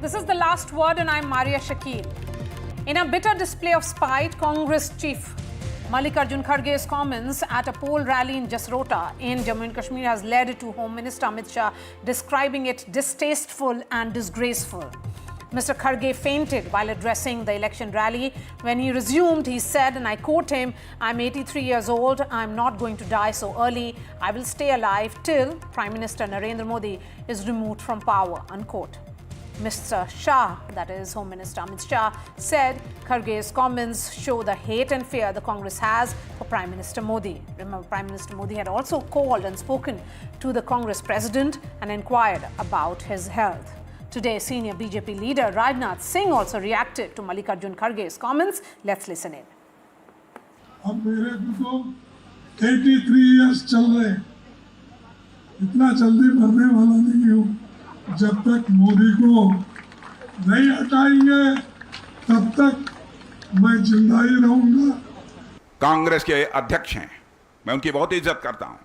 This is the last word, and I'm Maria Shakil. In a bitter display of spite, Congress chief Mallikarjun Kharge's comments at a poll rally in Jasrota in Jammu and Kashmir has led to Home Minister Amit Shah describing it distasteful and disgraceful. Mr. Kharge fainted while addressing the election rally. When he resumed, he said, and I quote him, "I'm 83 years old. I'm not going to die so early. I will stay alive till Prime Minister Narendra Modi is removed from power," unquote. Mr. Shah, that is Home Minister Amit Shah, said Kharge's comments show the hate and fear the Congress has for Prime Minister Modi. Remember, Prime Minister Modi had also called and spoken to the Congress president and inquired about his health. Today, senior BJP leader Rajnath Singh also reacted to Mallikarjun Kharge's comments. Let's listen in. अब मेरे को तो 83 years चल रहे, इतना जल्दी मरने वाला नहीं हूँ। जब तक मोदी को नहीं हटाएंगे, तब तक मैं जिंदा ही रहूंगा। कांग्रेस के अध्यक्ष हैं, मैं उनकी बहुत इज्जत करता हूँ।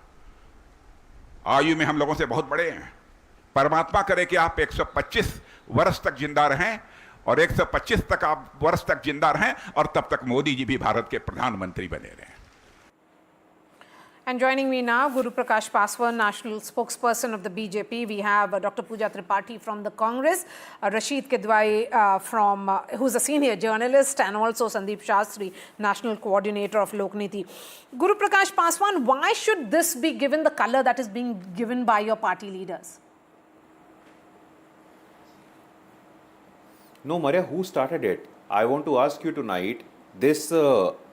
आयु में हम लोगों से बहुत बड़े हैं। परमात्मा करे कि आप 125 वर्ष तक जिंदा रहें और 125 वर्ष तक जिंदा रहें और तब तक मोदी जी भी भारत के प्रधानमंत्री बने रहें। And joining me now, Guru Prakash Paswan, national spokesperson of the BJP. We have Dr. Pooja Tripathi from the Congress, Rashid Kidwai who's a senior journalist, and also Sandeep Shastri, national coordinator of Lokniti. Guru Prakash Paswan, why should this be given the color that is being given by your party leaders? No, Maria, who started it? I want to ask you tonight, this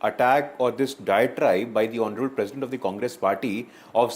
attack or this diatribe by the Honorable President of the Congress Party of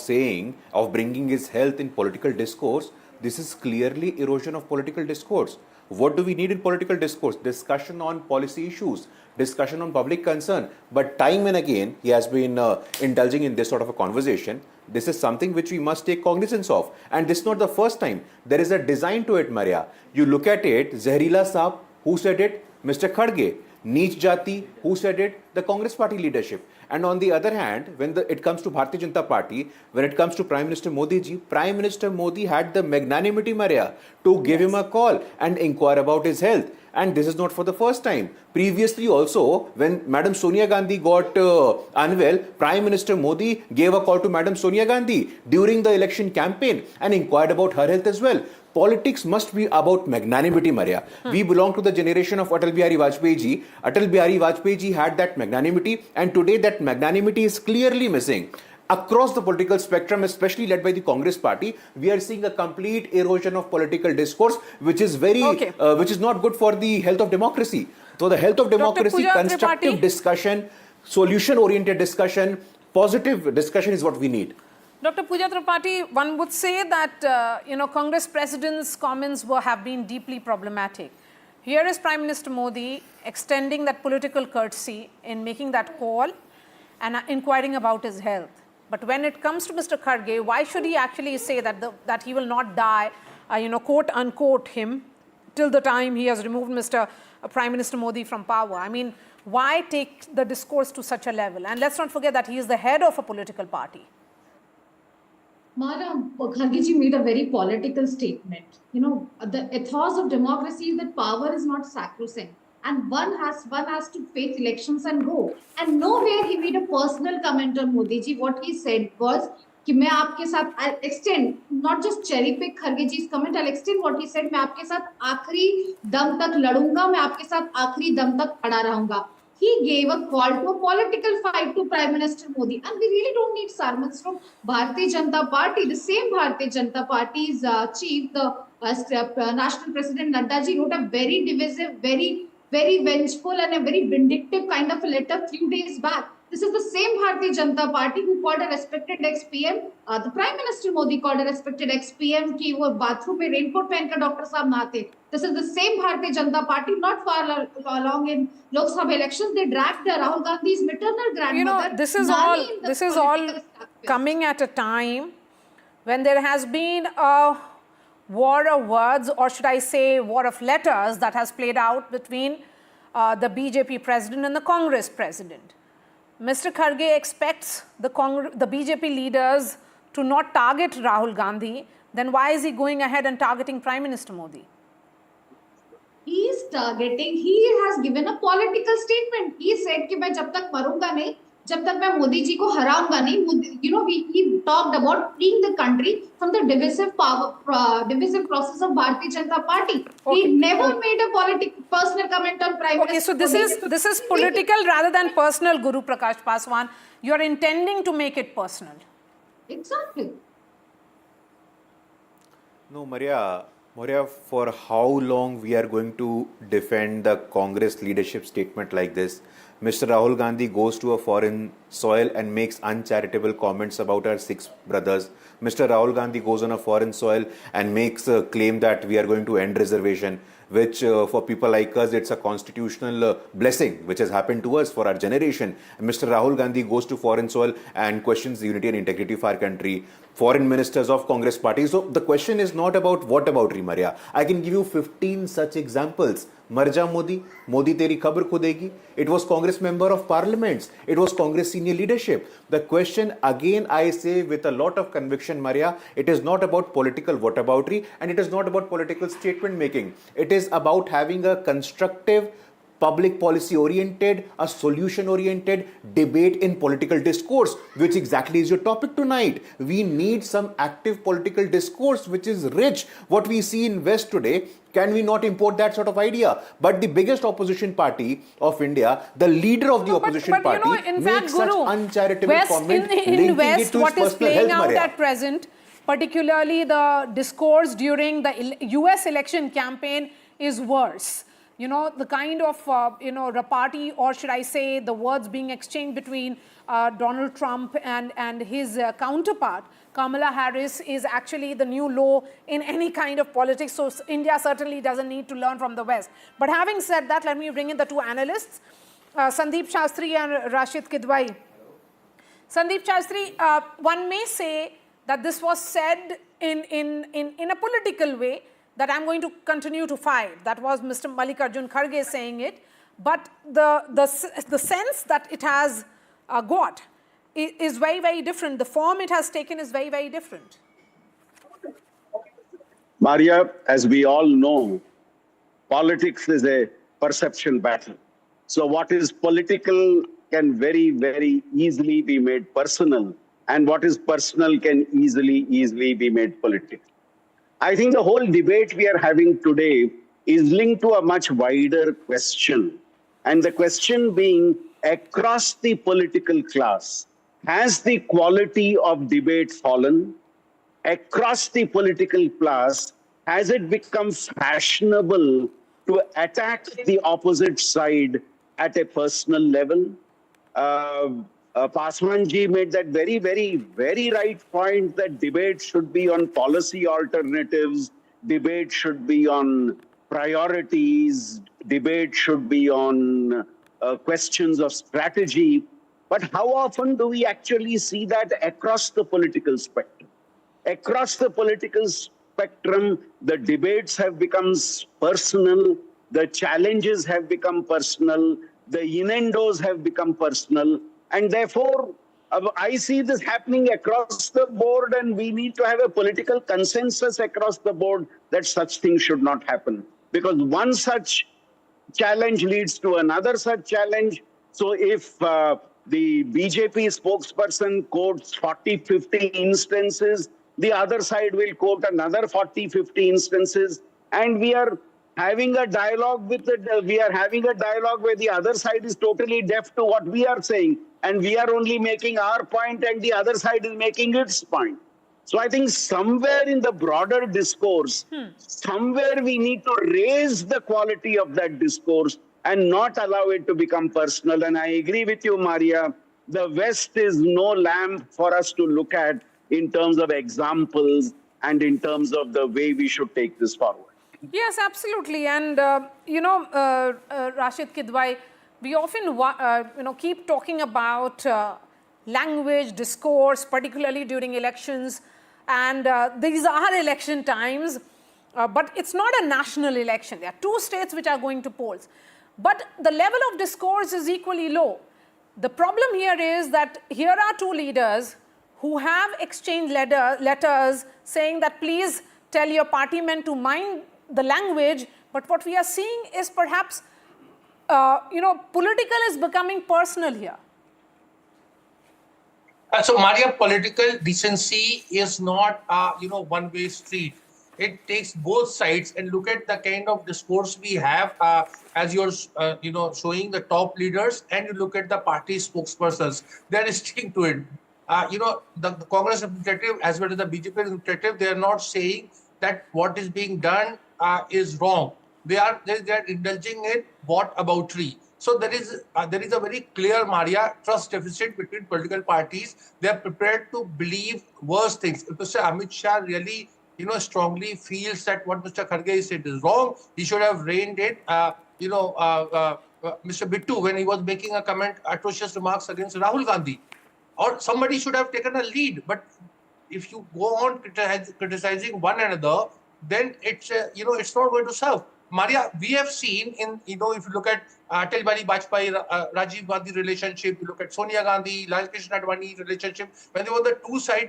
bringing his health in political discourse, this is clearly erosion of political discourse. What do we need in political discourse? Discussion on policy issues, discussion on public concern. But time and again, he has been indulging in this sort of a conversation. This is something which we must take cognizance of. And this is not the first time. There is a design to it, Maria. You look at it, Zahirila Saab, who said it? Mr. Kharge. Neech Jati, who said it? The Congress Party leadership. And on the other hand, when it comes to Bharatiya Janata Party, when it comes to Prime Minister Modi ji, Prime Minister Modi had the magnanimity, Maria, to give him a call and inquire about his health. And this is not for the first time. Previously also, when Madam Sonia Gandhi got unwell, Prime Minister Modi gave a call to Madam Sonia Gandhi during the election campaign and inquired about her health as well. Politics must be about magnanimity, Maria. We belong to the generation of Atal Bihari Vajpayee ji. Atal Bihari Vajpayee ji had that magnanimity, and today that magnanimity is clearly missing. Across the political spectrum, especially led by the Congress Party, we are seeing a complete erosion of political discourse, which is which is not good for the health of democracy. So the health of democracy, constructive discussion, solution-oriented discussion, positive discussion is what we need. Dr. Pooja Tripathi, one would say that, Congress President's comments have been deeply problematic. Here is Prime Minister Modi extending that political courtesy in making that call and inquiring about his health. But when it comes to Mr. Kharge, why should he actually say that he will not die, quote unquote him, till the time he has removed Prime Minister Modi from power? I mean, why take the discourse to such a level? And let's not forget that he is the head of a political party. Madam, Kharge ji made a very political statement. The ethos of democracy is that power is not sacrosanct, and one has to face elections and go. And nowhere he made a personal comment on Modi ji. What he said was, I'll extend, not just cherry pick Kharge ji's comment, I'll extend what he said, मैं आपके साथ आखिरी दम तक लड़ूंगा, मैं आपके साथ आखिरी दम तक खड़ा रहूंगा. He gave a call to a political fight to Prime Minister Modi, and we really don't need sermons from Bharatiya Janata Party. The same Bharatiya Janata Party's chief, the National President Nadda ji, wrote a very divisive, very vengeful and a very vindictive kind of a letter a few days back. This is the same Bharatiya Janata Party who called a respected ex-PM. The Prime Minister Modi called a respected ex-PM कि वो bathroom में raincoat पहनकर doctor साहब नहाते. This is the same Bharatiya Janata Party. Not far along in Lok Sabha elections, they dragged Rahul Gandhi's maternal grandmother. This is all coming at a time when there has been a war of words, or should I say war of letters, that has played out between the BJP president and the Congress president. Mr. Kharge expects the BJP leaders to not target Rahul Gandhi. Then why is he going ahead and targeting Prime Minister Modi? he is targeting, he has given a political statement. He said कि मैं जब तक मरूंगा नहीं, जब तक मैं मोदी जी को हराऊंगा नहीं, he talked about freeing the country from the divisive process of Bharatiya Janata Party. Okay. He never made a personal comment on Prime Okay, Minister. so this is political rather than personal, Guru Prakash Paswan. You are intending to make it personal. Exactly. No, Maria, for how long we are going to defend the Congress leadership statement like this? Mr. Rahul Gandhi goes to a foreign soil and makes uncharitable comments about our 6 brothers. Mr. Rahul Gandhi goes on a foreign soil and makes a claim that we are going to end reservation, which for people like us, it's a constitutional blessing, which has happened to us for our generation. And Mr. Rahul Gandhi goes to foreign soil and questions the unity and integrity of our country. Foreign ministers of Congress party. So the question is not about what about Maria. I can give you 15 such examples. Marja Modi, Modi teri khabar khudegi. It was Congress member of parliaments. It was Congress senior leadership. The question again, I say with a lot of conviction, Maria, it is not about political whataboutery and it is not about political statement making. It is about having a constructive, public policy oriented, a solution oriented debate in political discourse, which exactly is your topic tonight. We need some active political discourse which is rich. What we see in West today, can we not import that sort of idea? But the biggest opposition party of India, the leader of the opposition party, in fact, makes such Guru, uncharitable comment in West, to what his is personal playing health, out Maria. at present, particularly the discourse during the US election campaign, is worse. The kind of, repartee, or should I say, the words being exchanged between Donald Trump and his counterpart, Kamala Harris, is actually the new low in any kind of politics. So India certainly doesn't need to learn from the West. But having said that, let me bring in the 2 analysts, Sandeep Shastri and Rashid Kidwai. Sandeep Shastri, one may say that this was said in a political way, that I'm going to continue to fight. That was Mr. Mallikarjun Kharge saying it. But the sense that it has got is very, very different. The form it has taken is very, very different. Maria, as we all know, politics is a perception battle. So what is political can very, very easily be made personal. And what is personal can easily be made political. I think the whole debate we are having today is linked to a much wider question. And the question being, across the political class, has the quality of debate fallen? Across the political class, has it become fashionable to attack the opposite side at a personal level? Paswan ji made that very, very, very right point that debate should be on policy alternatives, debate should be on priorities, debate should be on questions of strategy. But how often do we actually see that across the political spectrum? Across the political spectrum, the debates have become personal, the challenges have become personal, the innuendos have become personal. And therefore, I see this happening across the board, and we need to have a political consensus across the board that such things should not happen. Because one such challenge leads to another such challenge. So if the BJP spokesperson quotes 40, 50 instances, the other side will quote another 40, 50 instances, and we are having a dialogue where the other side is totally deaf to what we are saying, and we are only making our point and the other side is making its point. So I think somewhere in the broader discourse, somewhere we need to raise the quality of that discourse and not allow it to become personal. And I agree with you, Maria, the West is no lamp for us to look at in terms of examples and in terms of the way we should take this forward. Yes, absolutely. And, Rashid Kidwai, we often, keep talking about language, discourse, particularly during elections. And these are election times, but it's not a national election. There are 2 states which are going to polls. But the level of discourse is equally low. The problem here is that here are 2 leaders who have exchanged letters saying that please tell your party men to mind the language, But what we are seeing is perhaps, political is becoming personal here. So, Maria, political decency is not, one-way street. It takes both sides, and look at the kind of discourse we have as you're, showing the top leaders, and you look at the party spokespersons. They're sticking to it. The Congress representative as well as the BJP representative, they are not saying that what is being done is wrong. They are indulging in whataboutery. So there is a very clear, Maria, trust deficit between political parties. They are prepared to believe worse things. If Mr. Amit Shah really, strongly feels that what Mr. Kharge said is wrong, he should have reined in, Mr. Bittu when he was making a comment, atrocious remarks against Rahul Gandhi, or somebody should have taken a lead. But if you go on criticizing one another, then it's it's not going to serve. Maria, we have seen in, if you look at Atal Bihari Vajpayee, Rajiv Gandhi relationship, you look at Sonia Gandhi, Lal Krishna Advani relationship, when there were the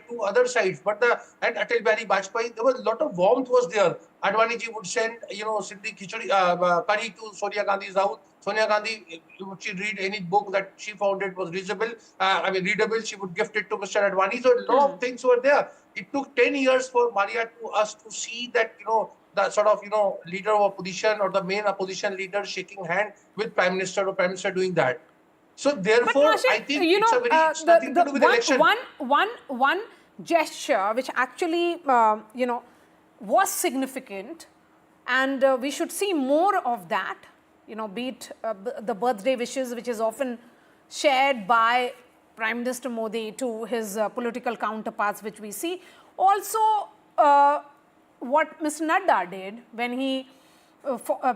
two other sides, but and Atal Bihari Vajpayee, there was a lot of warmth was there. Advani ji would send, Sindhi Khichdi, curry to Sonia Gandhi's house. Sonia Gandhi, would she read any book that she found it was readable, she would gift it to Mr. Advani. So a lot of things were there. It took 10 years for Maria to us to see that, the sort of, leader of opposition or the main opposition leader shaking hand with Prime Minister or Prime Minister doing that. So therefore, I think it's nothing to do with election. One gesture which actually, was significant, and we should see more of that, be it the birthday wishes, which is often shared by Prime Minister Modi to his political counterparts, which we see. Also, what Mr. Nadda did when he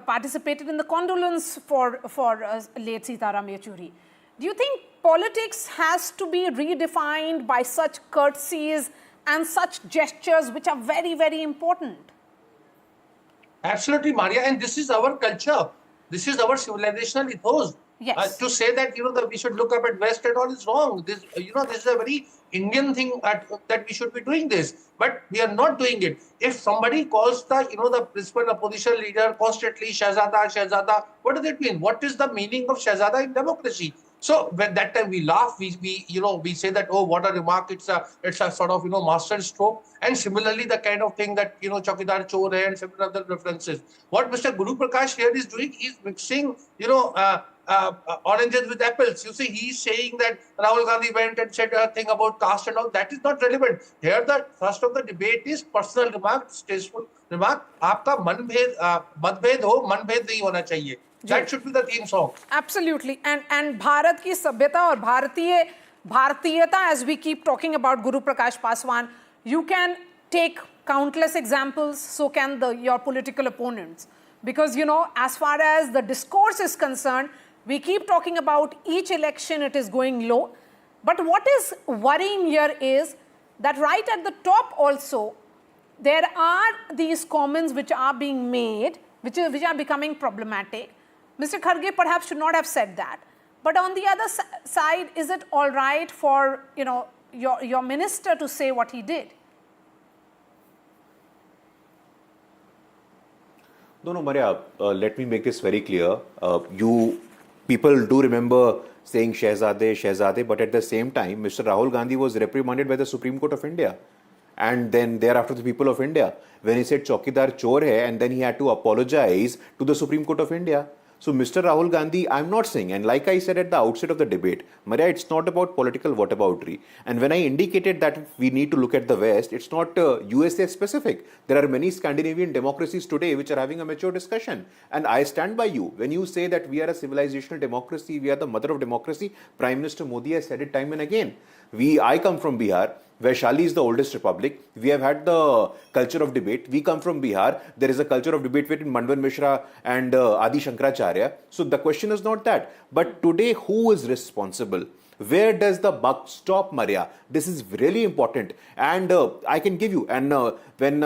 participated in the condolence for late Sitaram Yechuri. Do you think politics has to be redefined by such courtesies and such gestures which are very, very important? Absolutely, Maria, and this is our culture. This is our civilizational ethos. Yes. To say that that we should look up at West and all is wrong. This this is a very Indian thing that we should be doing this, but we are not doing it. If somebody calls the the principal opposition leader constantly Shahzada, what does it mean? What is the meaning of Shahzada in democracy? So when that time we laugh, we say that, oh, what a remark! It's a sort of master stroke. And similarly, the kind of thing that Chaukidar Chor hai and several other references. What Mr. Guru Prakash here is doing is mixing oranges with apples. You see, he's saying that Rahul Gandhi went and said a thing about caste and all. That is not relevant. Here, the thrust of the debate is personal remark, distasteful remark. आपका मतभेद हो, मनभेद नहीं होना चाहिए. That should be the theme song. Absolutely. And Bharat ki sabhyata aur Bharatiyata, as we keep talking about Guru Prakash Paswan, you can take countless examples, so can your political opponents. Because, as far as the discourse is concerned, we keep talking about each election, it is going low. But what is worrying here is that right at the top also, there are these comments which are being made, which are becoming problematic. Mr. Kharge perhaps should not have said that. But on the other side, is it all right for, your minister to say what he did? No, Maria, let me make this very clear. People do remember saying Shehzade, but at the same time, Mr. Rahul Gandhi was reprimanded by the Supreme Court of India. And then thereafter the people of India, when he said Chaukidar Chor hai, and then he had to apologize to the Supreme Court of India. So Mr. Rahul Gandhi, I'm not saying, and like I said at the outset of the debate, Maria, it's not about political whataboutery. And when I indicated that we need to look at the West, it's not USA specific. There are many Scandinavian democracies today which are having a mature discussion. And I stand by you. When you say that we are a civilizational democracy, we are the mother of democracy, Prime Minister Modi has said it time and again. I come from Bihar, where Shali is the oldest republic. We have had the culture of debate. We come from Bihar. There is a culture of debate between Manvan Mishra and Adi Shankaracharya. So the question is not that. But today, who is responsible? Where does the buck stop, Maria? This is really important. And I can give you. And when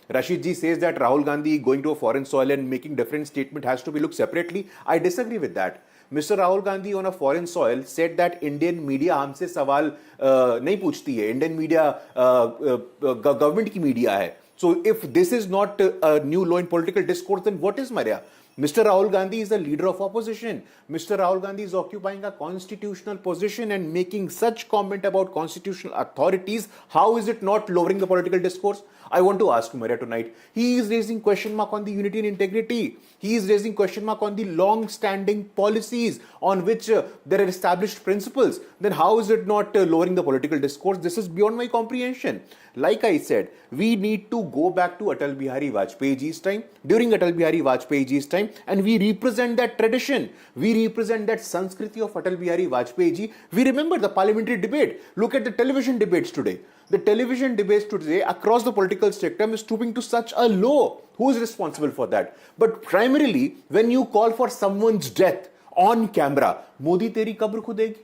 Rashid ji says that Rahul Gandhi going to a foreign soil and making different statement has to be looked separately, I disagree with that. Mr. Rahul Gandhi on a foreign soil said that Indian media हमसे सवाल नहीं पूछती है. Indian media government की media है. So if this is not a new law in political discourse, then what is, Maria? Mr. Rahul Gandhi is the leader of opposition. Mr. Rahul Gandhi is occupying a constitutional position and making such comment about constitutional authorities. How is it not lowering the political discourse? I want to ask Maria tonight. He is raising question mark on the unity and integrity. He is raising question mark on the long-standing policies on which there are established principles. Then how is it not lowering the political discourse? This is beyond my comprehension. Like I said, we need to go back to Atal Bihari Vajpayeeji's time, during Atal Bihari Vajpayeeji's time, and we represent that tradition. We represent that Sanskriti of Atal Bihari Vajpayeeji. We remember the parliamentary debate. Look at the television debates today. The television debates today across the political spectrum is stooping to such a low. Who is responsible for that? But primarily, when you call for someone's death on camera, Modi teri kabr khudegi.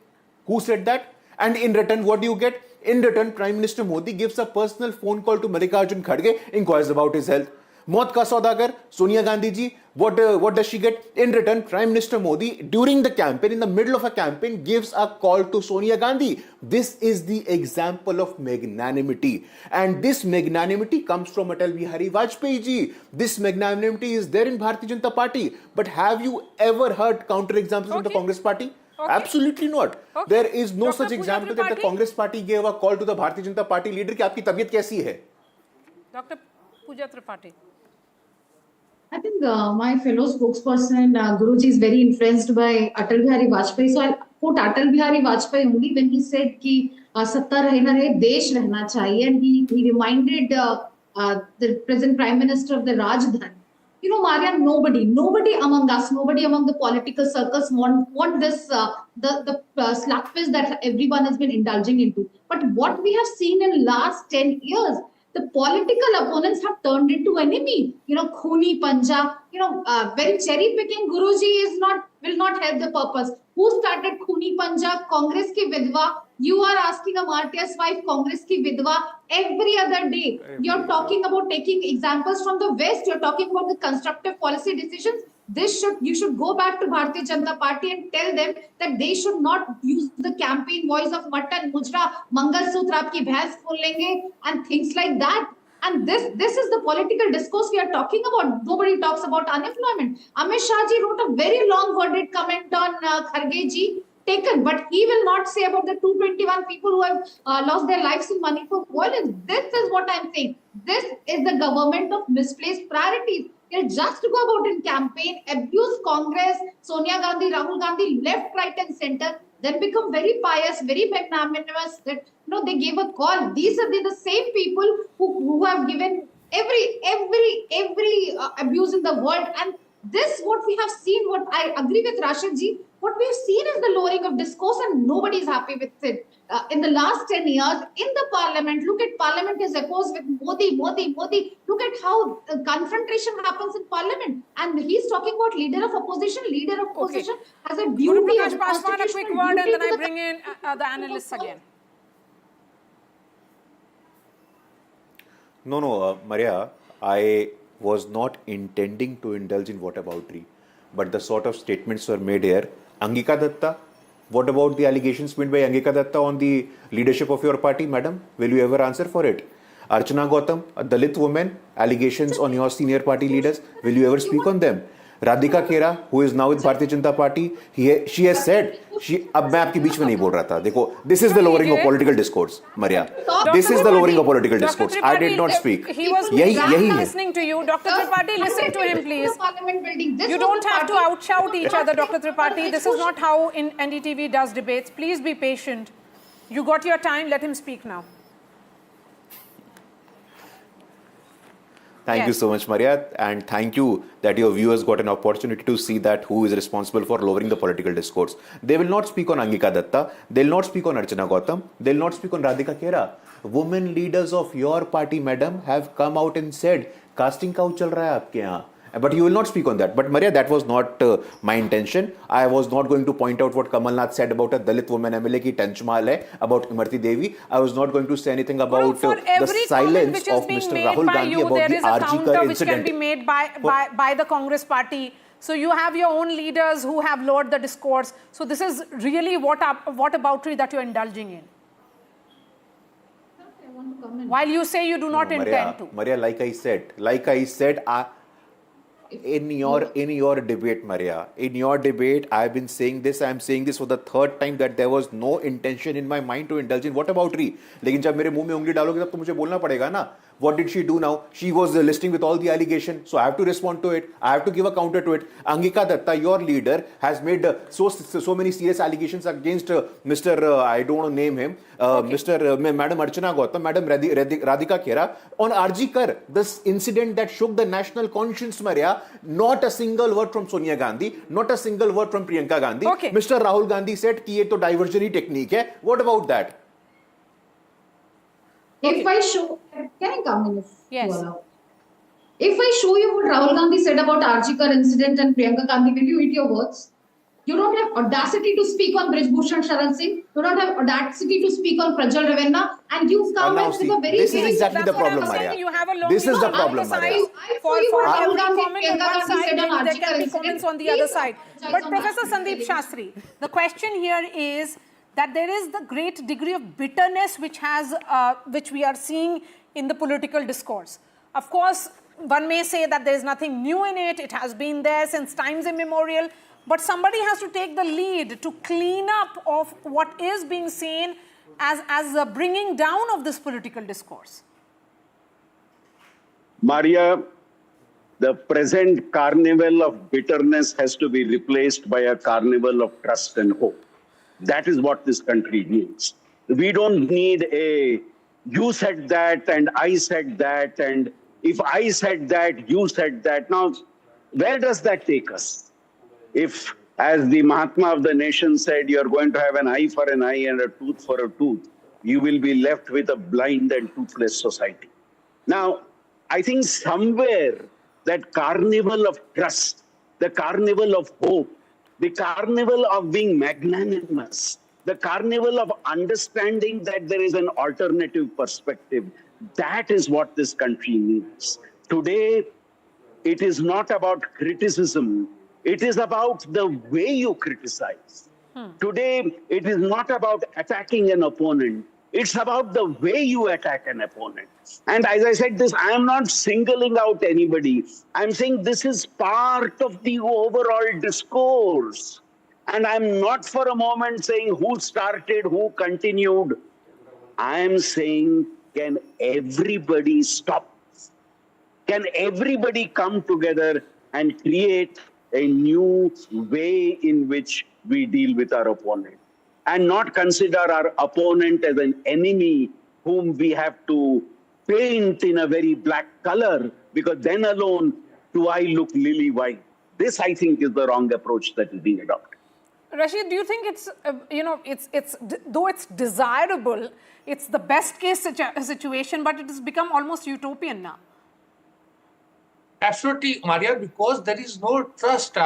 Who said that? And in return, what do you get? In return, Prime Minister Modi gives a personal phone call to Mallikarjun Kharge, inquires about his health. Maut ka saudagar, Sonia Gandhi ji, what does she get? In return, Prime Minister Modi, during the campaign, in the middle of a campaign, gives a call to Sonia Gandhi. This is the example of magnanimity. And this magnanimity comes from Atal Bihari Vajpayee ji. This magnanimity is there in Bharatiya Janata Party. But have you ever heard counter-examples in the Congress Party? Okay. Absolutely not. Okay. There is no such example that the Congress Party gave a call to the Bharatiya Janata Party leader कि आपकी तबीयत कैसी है? Dr. Pooja Tripathi. I think my fellow spokesperson Guruji is very influenced by Atal Bihari Vajpayee. So I'll quote Atal Bihari Vajpayee only when he said कि सत्ता रहे ना रहे देश रहना चाहिए, and he reminded the present Prime Minister of the Rajdhan. You know, Maria, nobody among us, nobody among the political circles want this the slugfest that everyone has been indulging into. But what we have seen in last 10 years, the political opponents have turned into enemy. You know, khuni panja. You know, very cherry picking Guruji will not help the purpose. Who started khuni panja? Congress ki vidwa. You are asking a martyr's wife, Congress ki vidwa, every other day. You're talking about taking examples from the West. You're talking about the constructive policy decisions. You should go back to Bharatiya Janata Party and tell them that they should not use the campaign voice of mutton, mujra, mangal sutra, aapki bhains phol lenge, and things like that. And this is the political discourse we are talking about. Nobody talks about unemployment. Amit Shah ji wrote a very long worded comment on Kharge ji taken, but he will not say about the 221 people who have lost their lives in Manipur violence. This is what I'm saying. This is the government of misplaced priorities. They'll just go about in campaign, abuse Congress, Sonia Gandhi, Rahul Gandhi, left, right, and center, then become very pious, very magnanimous. That they gave a call. These are the same people who have given every abuse in the world. And this, what we have seen, what I agree with Rashid ji, what we've seen is the lowering of discourse, and nobody is happy with it. In the last 10 years, in the parliament, look at parliament is opposed with Modi. Look at how confrontation happens in parliament. And he's talking about leader of opposition. Leader of opposition has a duty. Guru Prakash Paswan, a quick word, and then I bring in the analysts again. No, Maria, I was not intending to indulge in whataboutery, but the sort of statements were made here. Angika Datta, what about the allegations made by Angika Datta on the leadership of your party, madam? Will you ever answer for it? Archana Gautam, a Dalit woman, allegations on your senior party leaders, will you ever speak on them? Radhika Khera, who is now with Bharatiya Janata Party, she has said, अब मैं आपके बीच में नहीं बोल रहा था. देखो, this is the lowering of political discourse, Maria. This is the lowering of political discourse. I did not speak. He was listening to you. Dr. Tripathi, listen to him, please. You don't have to outshout each other, Dr. Tripathi. This is not how NDTV does debates. Please be patient. You got your time. Let him speak now. Thank you so much, Maria, and thank you that your viewers got an opportunity to see that who is responsible for lowering the political discourse. They will not speak on Angika Datta, they will not speak on Archana Gautam, they will not speak on Radhika Khera. Women leaders of your party, madam, have come out and said, casting couch chal raha hai aapke yahan. But you will not speak on that. But Maria, that was not my intention. I was not going to point out what Kamal Nath said about a Dalit woman MLA ki Tanchmal hai, about Imarti Devi. I was not going to say anything about the silence of Mr. Rahul Gandhi about the RG Kar incident. Which can be made by the Congress party. So you have your own leaders who have lowered the discourse. So this is really what aboutery that you're indulging in. I want to comment. while you say you do not intend to. Maria, like I said, in your debate, Maria, in your debate, I've been saying this. I'm saying this for the third time that there was no intention in my mind to indulge in. What about Ree? लेकिन जब मेरे मुंह में उंगली डालोगे तब तो मुझे बोलना पड़ेगा ना. What did she do now? She was listing with all the allegations, so I have to respond to it. I have to give a counter to it. Angika Datta, your leader, has made so many serious allegations against Mr. I don't want to name him, Mr. Madam Archana Gautam, Madam Radhika Khera on RG Kar, this incident that shook the national conscience, Maria. Not a single word from Sonia Gandhi, not a single word from Priyanka Gandhi. Okay. Mr. Rahul Gandhi said कि ये तो diversionary technique है. What about that? If I show, can I come in? Yes. If I show you what Rahul Gandhi said about Archikar incident and Priyanka Gandhi, will you eat your words? You don't have audacity to speak on Brij Bhushan Sharan Singh. You don't have audacity to speak on Prajwal Ravenna, and you come now with see, a very this is very. exactly the That's what I problem, was saying. Maria. You have a long, This is the on problem, side Maria. For Rahul every Gandhi, comment on Priyanka one Gandhi side, said on there Archikar can be incident. comments on the Please other side. apologize But on Professor that. Sandeep Shastri, the question here is that there is the great degree of bitterness which we are seeing in the political discourse. Of course, one may say that there is nothing new in it. It has been there since times immemorial. But somebody has to take the lead to clean up of what is being seen as a bringing down of this political discourse. Maria, the present carnival of bitterness has to be replaced by a carnival of trust and hope. That is what this country needs. We don't need a you said that and I said that, and if I said that, you said that. Now, where does that take us? If, as the Mahatma of the nation said, you're going to have an eye for an eye and a tooth for a tooth, you will be left with a blind and toothless society. Now, I think somewhere that carnival of trust, the carnival of hope, the carnival of being magnanimous, the carnival of understanding that there is an alternative perspective, that is what this country needs. Today, it is not about criticism. It is about the way you criticize. Today, it is not about attacking an opponent. It's about the way you attack an opponent. And as I said this, I am not singling out anybody. I'm saying this is part of the overall discourse. And I'm not for a moment saying who started, who continued. I'm saying, can everybody stop? Can everybody come together and create a new way in which we deal with our opponent? And not consider our opponent as an enemy whom we have to paint in a very black color, because then alone do I look lily white. This, I think, is the wrong approach that is being adopted. Rashid, do you think it's, though it's desirable, it's the best case situation, but it has become almost utopian now? Absolutely, Maria, because there is no trust.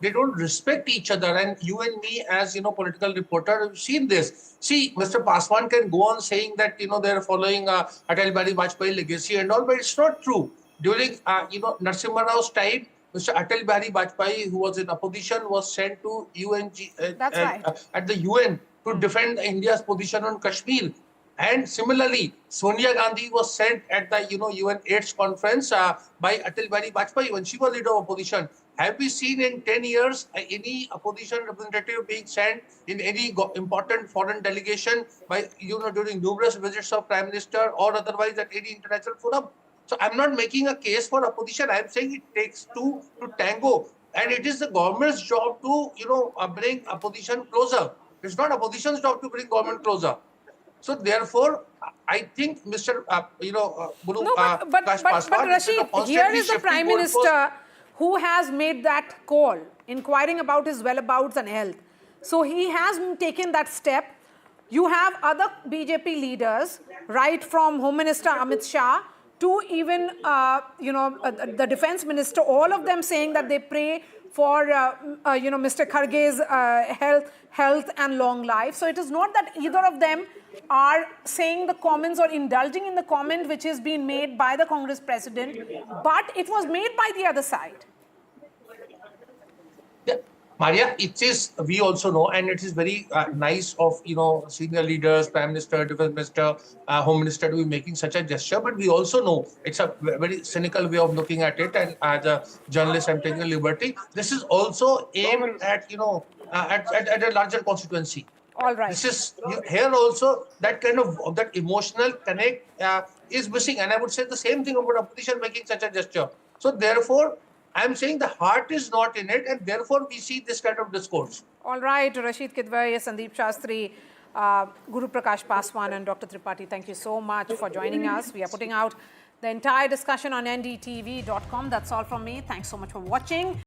They don't respect each other. And you and me, as political reporter, have seen this. See, Mr. Paswan can go on saying that they're following Atal Bihari Vajpayee legacy and all, but it's not true. During Narasimha Rao's time, Mr. Atal Bihari Vajpayee, who was in opposition, was sent to at the UN to defend India's position on Kashmir. And similarly, Sonia Gandhi was sent at the UN AIDS conference by Atal Bihari Vajpayee when she was leader of opposition. Have we seen in 10 years any opposition representative being sent in any important foreign delegation by during numerous visits of Prime Minister or otherwise at any international forum? So I'm not making a case for opposition. I'm saying it takes two to tango, and it is the government's job to bring opposition closer. It's not opposition's job to bring government closer. So therefore, I think Mr. But Rashid, here is the Prime Minister who has made that call, inquiring about his whereabouts and health. So he has taken that step. You have other BJP leaders, right from Home Minister Amit Shah to even, the Defense Minister, all of them saying that they pray for, Mr. Kharge's health and long life. So it is not that either of them are saying the comments or indulging in the comment which is being made by the Congress president, but it was made by the other side. Yeah. Maria, it is, we also know, and it is very nice of, senior leaders, Prime Minister, Defense Minister, Home Minister to be making such a gesture. But we also know it's a very cynical way of looking at it. And as a journalist, I'm taking a liberty. This is also aimed at, at a larger constituency. All right. This is here also that kind of that emotional connect is missing. And I would say the same thing about opposition making such a gesture. So therefore, I'm saying the heart is not in it, and therefore we see this kind of discourse. All right, Rashid Kidwai, Sandeep Shastri, Guru Prakash Paswan and Dr. Tripathi, thank you so much for joining us. We are putting out the entire discussion on ndtv.com. That's all from me. Thanks so much for watching.